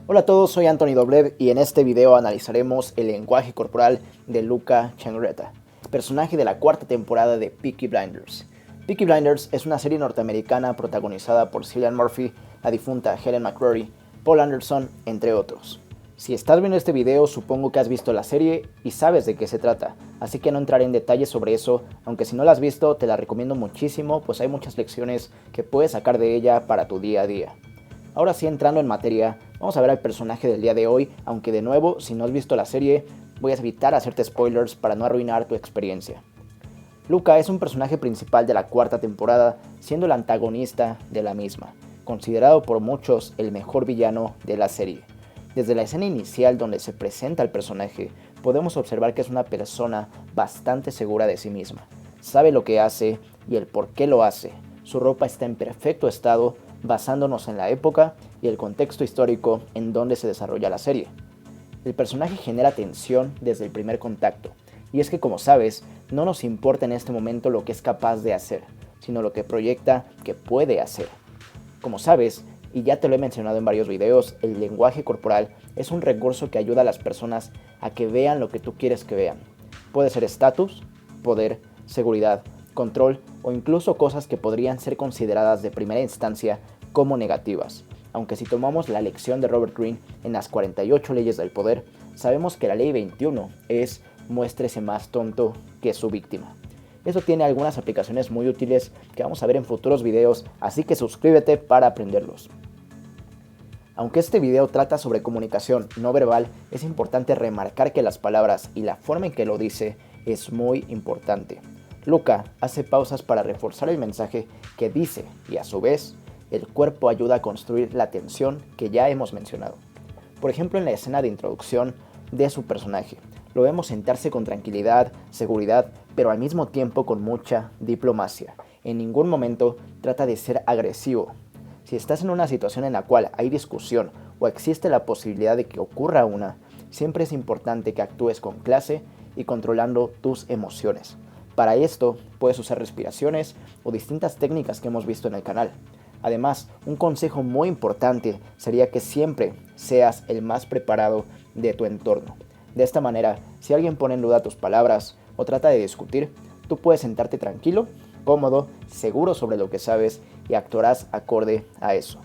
Hola a todos, soy Anthony Doblev y en este video analizaremos el lenguaje corporal de Luca Changreta, personaje de la cuarta temporada de Peaky Blinders. Peaky Blinders es una serie norteamericana protagonizada por Cillian Murphy, la difunta Helen McCrory, Paul Anderson, entre otros. Si estás viendo este video, supongo que has visto la serie y sabes de qué se trata, así que no entraré en detalles sobre eso, aunque si no la has visto te la recomiendo muchísimo, pues hay muchas lecciones que puedes sacar de ella para tu día a día. Ahora sí, entrando en materia, vamos a ver al personaje del día de hoy, aunque de nuevo, si no has visto la serie, voy a evitar hacerte spoilers para no arruinar tu experiencia. Luca es un personaje principal de la cuarta temporada, siendo el antagonista de la misma, considerado por muchos el mejor villano de la serie. Desde la escena inicial donde se presenta el personaje, podemos observar que es una persona bastante segura de sí misma. Sabe lo que hace y el por qué lo hace. Su ropa está en perfecto estado, basándonos en la época y el contexto histórico en donde se desarrolla la serie. El personaje genera tensión desde el primer contacto, y es que como sabes, no nos importa en este momento lo que es capaz de hacer, sino lo que proyecta que puede hacer. Como sabes, y ya te lo he mencionado en varios videos, el lenguaje corporal es un recurso que ayuda a las personas a que vean lo que tú quieres que vean. Puede ser estatus, poder, seguridad, control o incluso cosas que podrían ser consideradas de primera instancia como negativas. Aunque si tomamos la lección de Robert Greene en las 48 leyes del poder, sabemos que la ley 21 es muéstrese más tonto que su víctima. Eso tiene algunas aplicaciones muy útiles que vamos a ver en futuros videos, así que suscríbete para aprenderlos. Aunque este video trata sobre comunicación no verbal, es importante remarcar que las palabras y la forma en que lo dice es muy importante. Luca hace pausas para reforzar el mensaje que dice y a su vez, el cuerpo ayuda a construir la tensión que ya hemos mencionado. Por ejemplo, en la escena de introducción de su personaje, lo vemos sentarse con tranquilidad, seguridad, pero al mismo tiempo con mucha diplomacia. En ningún momento trata de ser agresivo. Si estás en una situación en la cual hay discusión o existe la posibilidad de que ocurra una, siempre es importante que actúes con clase y controlando tus emociones. Para esto puedes usar respiraciones o distintas técnicas que hemos visto en el canal. Además, un consejo muy importante sería que siempre seas el más preparado de tu entorno. De esta manera, si alguien pone en duda tus palabras o trata de discutir, tú puedes sentarte tranquilo, cómodo, seguro sobre lo que sabes y actuarás acorde a eso.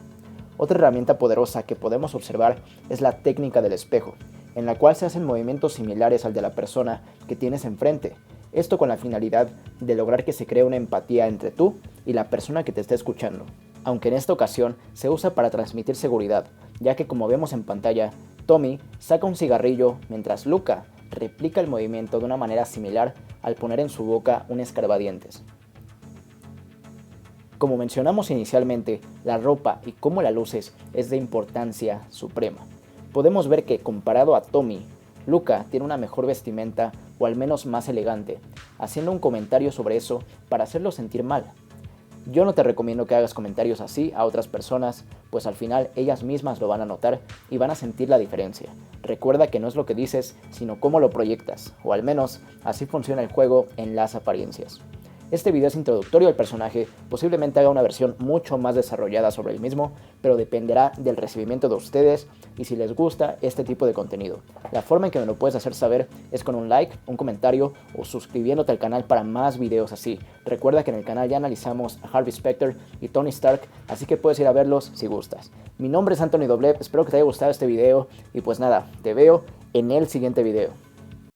Otra herramienta poderosa que podemos observar es la técnica del espejo, en la cual se hacen movimientos similares al de la persona que tienes enfrente. Esto con la finalidad de lograr que se cree una empatía entre tú y la persona que te está escuchando. Aunque en esta ocasión se usa para transmitir seguridad, ya que como vemos en pantalla, Tommy saca un cigarrillo mientras Luca replica el movimiento de una manera similar al poner en su boca un escarbadientes. Como mencionamos inicialmente, la ropa y cómo la luces es de importancia suprema. Podemos ver que comparado a Tommy, Luca tiene una mejor vestimenta o al menos más elegante, haciendo un comentario sobre eso para hacerlo sentir mal. Yo no te recomiendo que hagas comentarios así a otras personas, pues al final ellas mismas lo van a notar y van a sentir la diferencia. Recuerda que no es lo que dices, sino cómo lo proyectas, o al menos así funciona el juego en las apariencias. Este video es introductorio al personaje, posiblemente haga una versión mucho más desarrollada sobre el mismo, pero dependerá del recibimiento de ustedes y si les gusta este tipo de contenido. La forma en que me lo puedes hacer saber es con un like, un comentario o suscribiéndote al canal para más videos así. Recuerda que en el canal ya analizamos a Harvey Specter y Tony Stark, así que puedes ir a verlos si gustas. Mi nombre es Anthony Doblev, espero que te haya gustado este video y pues nada, te veo en el siguiente video.